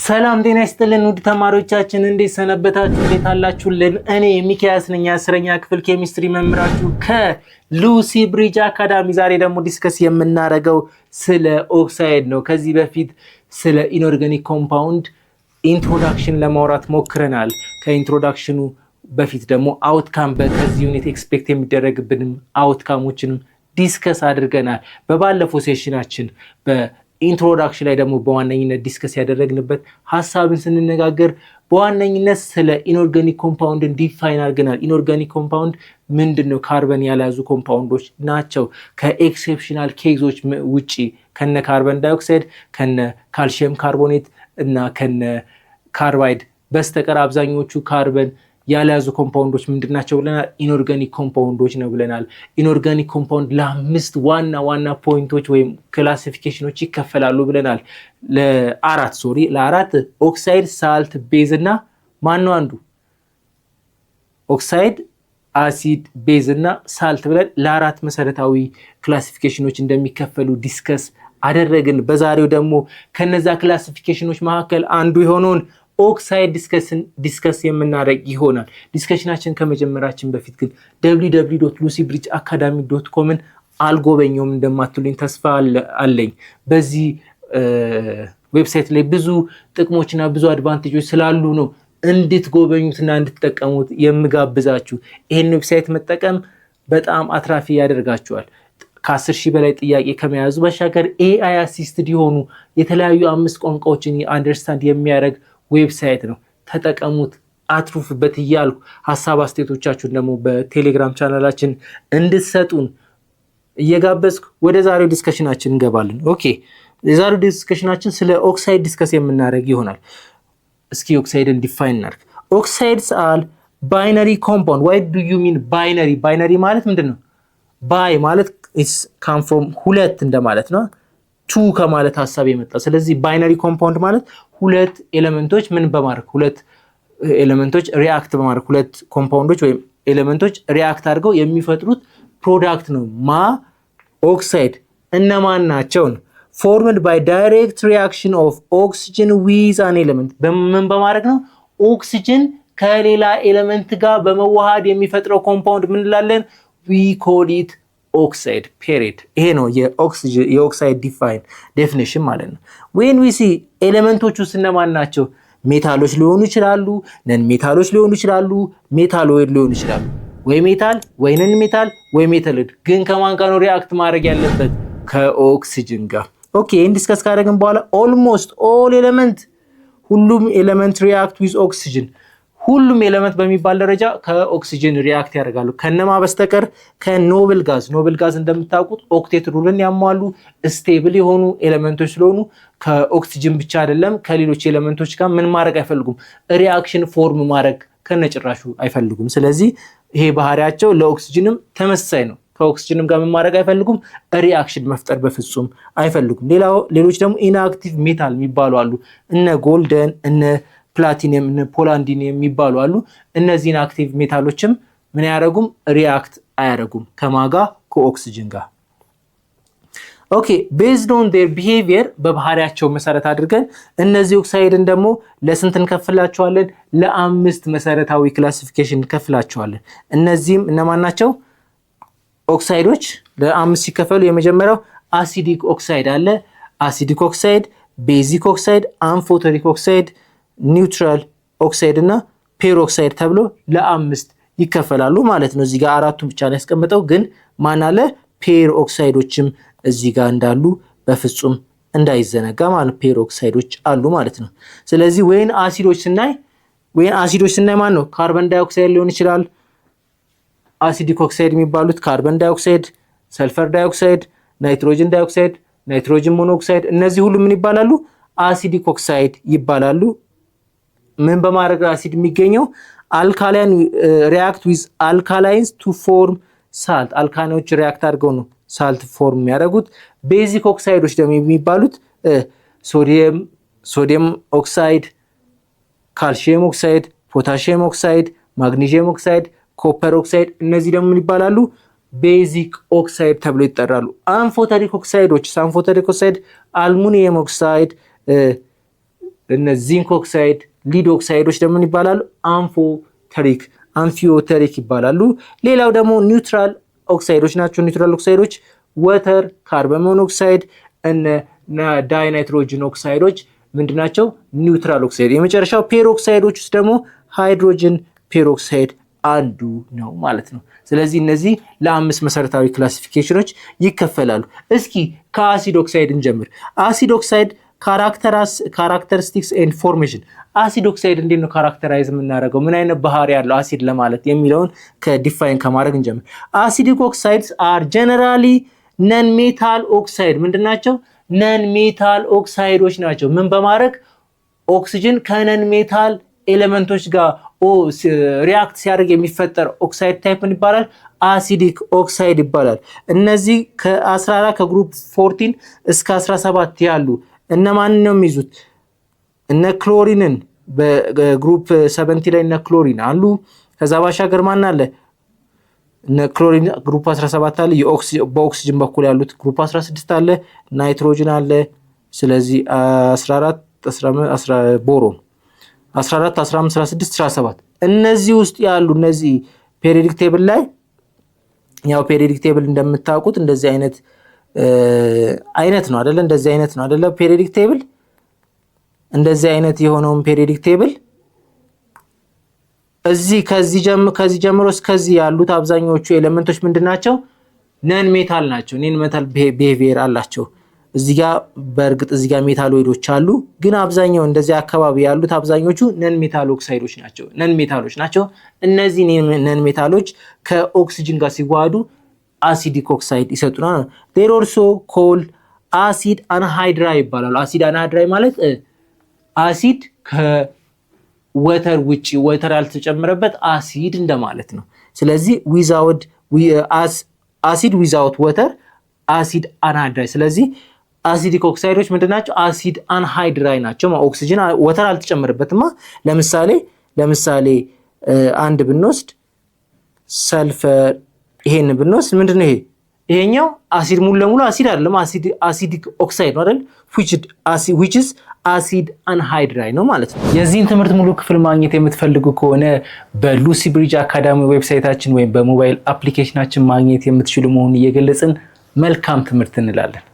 ሰላም ጤና ይስጥልን ውድ ተማሪዎቻችን እንዴት ሰነበታችሁ? እንዴት አላችሁልን? እኔ ሚኪያስ ነኝ 10ኛ ክፍል ኬሚስትሪ መምህራችሁ ከሉሲ ብሪጅ አካዳሚ። ዛሬ ደግሞ ዲስከስ የምናደርገው ስለ ኦክሳይድ ነው። ከዚህ በፊት ስለ ኢንኦርጋኒክ ኮምፓውንድ ኢንትሮዳክሽን ለማውራት ሞክረናል። ከኢንትሮዳክሽኑ በፊት ደግሞ አውትካም ከዚህ ዩኒት ኤክስፔክት የሚደረግብንም አውትካሞችንም ዲስከስ አድርገናል። በባለፈው ሴሽናችን ኢንትሮዳክሽን ላይ ደግሞ በዋነኝነት ዲስከስ ያደረግንበት ሐሳብን ስንነጋገር በዋነኝነት ስለ ኢንኦርጋኒክ ኮምፓውንድን ዲፋይን አድርገናል። ኢንኦርጋኒክ ኮምፓውንድ ምንድነው? ካርበን ያልያዙ ኮምፓውንዶች ናቸው። ከኤክሴፕሽናል ኬዞች ውጪ ከነ ካርበን ዳይኦክሳይድ፣ ከነ ካልሲየም ካርቦኔት እና ከነ ካርባይድ በስተቀር አብዛኞቹ ካርበን ያልያዙ ኮምፓውንዶች ምንድናቸው ብለናል? ኢንኦርጋኒክ ኮምፓውንዶች ነው ብለናል። ኢንኦርጋኒክ ኮምፓውንድ ለአምስት ዋና ፖይንቶች ወይም ክላሲፊኬሽኖች ይከፈላሉ ብለናል። ለአራት ኦክሳይድ፣ ሳልት፣ ቤዝ እና ማነው አንዱ ኦክሳይድ፣ አሲድ፣ ቤዝ እና ሳልት ብለን ለአራት መሰረታዊ ክላሲፊኬሽኖች እንደሚከፈሉ ዲስከስ አደረግን። በዛሬው ደግሞ ከነዛ ክላሲፊኬሽኖች መካከል አንዱ የሆነውን ኦክሳይድ ዲስከስ የምናደርግ ይሆናል። ዲስከሽናችን ከመጀመራችን በፊት ግን www.lucybridgeacademy.comን አልጎበኘውም እንደማትሉኝ ተስፋ አለኝ። በዚህ ዌብሳይት ላይ ብዙ ጥቅሞችና ብዙ አድቫንቴጆች ስላሉ ነው እንድትጎበኙትና እንድትጠቀሙት የምጋብዛችሁ። ይህን ዌብሳይት መጠቀም በጣም አትራፊ ያደርጋችኋል። ከ10,000 በላይ ጥያቄ ከመያዙ በሻገር ኤአይ አሲስትድ የሆኑ የተለያዩ 5 ቋንቋዎችን አንደርስታንድ የሚያደርግ ዌብሳይት ነው። ተጠቀሙት፣ አትሩፍበት እያልኩ ሐሳብ አስተያየቶቻችሁን ደግሞ በቴሌግራም ቻናላችን እንድትሰጡን እየጋበዝኩ ወደ ዛሬው ዲስከሽናችን እንገባለን። ኦኬ፣ የዛሬው ዲስከሽናችን ስለ ኦክሳይድ ዲስከስ የምናደርግ ይሆናል። እስኪ ኦክሳይድን ዲፋይን እናድርግ። ኦክሳይድስ አር ባይነሪ ኮምፓውንድ። ዋይ ዱ ዩ ሚን ባይነሪ? ባይነሪ ማለት ምንድን ነው? ባይ ማለት ኢትስ ካም ፍሮም ሁለት እንደማለት ነው። ቱ ከማለት ሐሳብ የመጣ። ስለዚህ ባይነሪ ኮምፓውንድ ማለት ሁለት ኤሌመንቶች ምን በማድረግ ሁለት ኤሌመንቶች ሪአክት በማድረግ ሁለት ኮምፓውንዶች ወይም ኤሌመንቶች ሪአክት አድርገው የሚፈጥሩት ፕሮዳክት ነው። ኦክሳይድ እነማን ናቸው? ፎርምድ ባይ ዳይሬክት ሪአክሽን ኦፍ ኦክሲጅን ዊዝ አን ኤሌመንት። በምን በማድረግ ነው? ኦክሲጅን ከሌላ ኤሌመንት ጋር በመዋሃድ የሚፈጥረው ኮምፓውንድ ምን እንላለን? ዊ ኮል ኢት ኦክሳይድ ፔሪድ። ይሄ ነው የኦክሳይድ ዴፊኒሽን ማለት ነው። ዌን ዊ ሲ ኤሌመንቶቹ እነማን ናቸው? ሜታሎች ሊሆኑ ይችላሉ፣ ነን ሜታሎች ሊሆኑ ይችላሉ፣ ሜታሎይድ ሊሆኑ ይችላሉ። ወይ ሜታል ወይ ነን ሜታል ወይ ሜታሎይድ። ግን ከማን ጋር ነው ሪአክት ማድረግ ያለበት? ከኦክሲጅን ጋር። ኦኬ፣ ይህን ዲስከስ ካደረግን በኋላ ኦልሞስት ኦል ኤሌመንት ሁሉም ኤሌመንት ሪአክት ዊዝ ኦክሲጅን፣ ሁሉም ኤሌመንት በሚባል ደረጃ ከኦክሲጅን ሪአክት ያደርጋሉ ከነማ በስተቀር ከኖብል ጋዝ። ኖብል ጋዝ እንደምታውቁት ኦክቴት ሩልን ያሟሉ ስቴብል የሆኑ ኤሌመንቶች ስለሆኑ ከኦክሲጅን ብቻ አይደለም ከሌሎች ኤሌመንቶች ጋር ምን ማድረግ አይፈልጉም? ሪአክሽን ፎርም ማድረግ ከነጭራሹ አይፈልጉም። ስለዚህ ይሄ ባህሪያቸው ለኦክሲጅንም ተመሳሳይ ነው። ከኦክሲጅንም ጋር ምን ማድረግ አይፈልጉም? ሪአክሽን መፍጠር በፍጹም አይፈልጉም። ሌሎች ደግሞ ኢንአክቲቭ ሜታል የሚባሉ አሉ። እነ ጎልደን እነ ፕላቲኒየም እና ፖላንዲኒየም የሚባሉ አሉ። እነዚህን አክቲቭ ሜታሎችም ምን ያደርጉም? ሪአክት አያደርጉም። ከማጋ ከኦክሲጅን ጋር። ኦኬ፣ ቤዝድ ኦን ዴር ቢሄቪየር፣ በባህሪያቸው መሰረት አድርገን እነዚህ ኦክሳይድን ደግሞ ለስንት እንከፍላቸዋለን? ለ5 መሰረታዊ ክላሲፊኬሽን እንከፍላቸዋለን። እነዚህም እነማን ናቸው? ኦክሳይዶች ለ5 ሲከፈሉ የመጀመሪያው አሲዲክ ኦክሳይድ አለ። አሲዲክ ኦክሳይድ፣ ቤዚክ ኦክሳይድ፣ አምፎተሪክ ኦክሳይድ፣ ኒውትራል ኦክሳይድ እና ፔሮክሳይድ ተብሎ ለ5 ይከፈላሉ ማለት ነው። እዚህ ጋር አራቱን ብቻ ነው ያስቀምጠው፣ ግን ማን አለ? ፔር ኦክሳይዶችም እዚህ ጋር እንዳሉ በፍጹም እንዳይዘነጋ ማለት ፔሮክሳይዶች አሉ ማለት ነው። ስለዚህ ወይን አሲዶች ስናይ ማን ነው? ካርበን ዳይኦክሳይድ ሊሆን ይችላል። አሲዲክ ኦክሳይድ የሚባሉት ካርበን ዳይኦክሳይድ፣ ሰልፈር ዳይኦክሳይድ፣ ናይትሮጅን ዳይኦክሳይድ፣ ናይትሮጅን ሞኖክሳይድ፣ እነዚህ ሁሉ ምን ይባላሉ? አሲዲክ ኦክሳይድ ይባላሉ። ምን በማድረግ አሲድ የሚገኘው? አልካላይን ሪአክት ዊዝ አልካላይንስ ቱ ፎርም ሳልት። አልካላይኖች ሪአክት አድርገው ነው ሳልት ፎርም የሚያደርጉት። ቤዚክ ኦክሳይዶች ደግሞ የሚባሉት ሶዲየም ኦክሳይድ፣ ካልሲየም ኦክሳይድ፣ ፖታሲየም ኦክሳይድ፣ ማግኒዥየም ኦክሳይድ፣ ኮፐር ኦክሳይድ፣ እነዚህ ደግሞ ምን ይባላሉ? ቤዚክ ኦክሳይድ ተብሎ ይጠራሉ። አምፎተሪክ ኦክሳይዶች አልሙኒየም ኦክሳይድ፣ እነ ዚንክ ኦክሳይድ፣ ሊድ ኦክሳይዶች ደግሞ ይባላሉ አምፊዮተሪክ ይባላሉ። ሌላው ደግሞ ኒውትራል ኦክሳይዶች ናቸው። ኒውትራል ኦክሳይዶች ወተር፣ ካርበን ሞኖክሳይድ እነ ዳይናይትሮጅን ኦክሳይዶች ምንድናቸው? ኒውትራል ኦክሳይድ። የመጨረሻው ፔሮክሳይዶች ውስጥ ደግሞ ሃይድሮጅን ፔሮክሳይድ አንዱ ነው ማለት ነው። ስለዚህ እነዚህ ለ5 መሰረታዊ ክላሲፊኬሽኖች ይከፈላሉ። እስኪ ከአሲድ ኦክሳይድ እንጀምር። አሲድ ኦክሳይድ ካራክተሪስቲክስ ኤንድ ፎርሜሽን። አሲድ ኦክሳይድ እንዴት ነው ካራክተራይዝ የምናደርገው? ምን አይነት ባህሪ ያለው አሲድ ለማለት የሚለውን ከዲፋይን ከማድረግ እንጀምር። አሲዲክ ኦክሳይድስ አር ጀነራሊ ነን ሜታል ኦክሳይድ። ምንድናቸው? ነን ሜታል ኦክሳይዶች ናቸው። ምን በማድረግ ኦክሲጅን ከነን ሜታል ኤሌመንቶች ጋር ሪያክት ሲያደርግ የሚፈጠር ኦክሳይድ ታይፕ ምን ይባላል? አሲዲክ ኦክሳይድ ይባላል። እነዚህ ከ14 ከግሩፕ 14 እስከ 17 ያሉ እነማንን ነው የሚይዙት? እነ ክሎሪንን በግሩፕ 70 ላይ እነ ክሎሪን አሉ። ከዛ ባሻገር ማን አለ? እነ ክሎሪን ግሩፕ 17 አለ። በኦክሲጅን በኩል ያሉት ግሩፕ 16 አለ። ናይትሮጅን አለ። ስለዚህ 14 ቦሮን 14 15 16 17 እነዚህ ውስጥ ያሉ እነዚህ ፔሪዮዲክ ቴብል ላይ ያው ፔሪዮዲክ ቴብል እንደምታውቁት እንደዚህ አይነት ነው አይደለ? እንደዚህ አይነት ነው አይደለ? ፔሪዮዲክ ቴብል እንደዚህ አይነት የሆነውን ፔሪዮዲክ ቴብል ከዚህ ጀምሮ እስከዚህ ያሉት አብዛኞቹ ኤሌመንቶች ምንድናቸው? ነን ሜታል ናቸው። ነን ሜታል ቢሄቪየር አላቸው። እዚህ ጋር በእርግጥ እዚህ ጋር ሜታሎይዶች አሉ፣ ግን አብዛኛው እንደዚህ አካባቢ ያሉት አብዛኞቹ ነን ሜታል ኦክሳይዶች ናቸው። ነን ሜታሎች ናቸው። እነዚህ ነን ሜታሎች ከኦክሲጅን ጋር ሲዋሃዱ አሲዲክ ኦክሳይድ ይሰጡናል። ዴር ኦልሶ ኮል አሲድ አንሃይድራይ ይባላሉ። አሲድ አንሃይድራይ ማለት አሲድ ከወተር ውጪ ወተር ያልተጨመረበት አሲድ እንደማለት ነው። ስለዚህ አሲድ ዊዛውት ወተር አሲድ አንሃይድራይ። ስለዚህ አሲዲክ ኦክሳይዶች ምንድናቸው? አሲድ አንሃይድራይ ናቸው። ኦክሲጅን ወተር አልተጨመረበትማ። ለምሳሌ አንድ ብንወስድ ሰልፈር፣ ይሄን ብንወስድ ምንድነው ይሄ? ይሄኛው አሲድ ሙሉ ለሙሉ አሲድ አይደለም፣ አሲዲክ ኦክሳይድ ነው አይደል? which is አሲድ አንሃይድራይ ነው ማለት ነው። የዚህን ትምህርት ሙሉ ክፍል ማግኘት የምትፈልጉ ከሆነ በሉሲ ብሪጅ አካዳሚ ዌብሳይታችን ወይም በሞባይል አፕሊኬሽናችን ማግኘት የምትችሉ መሆኑን እየገለጽን መልካም ትምህርት እንላለን።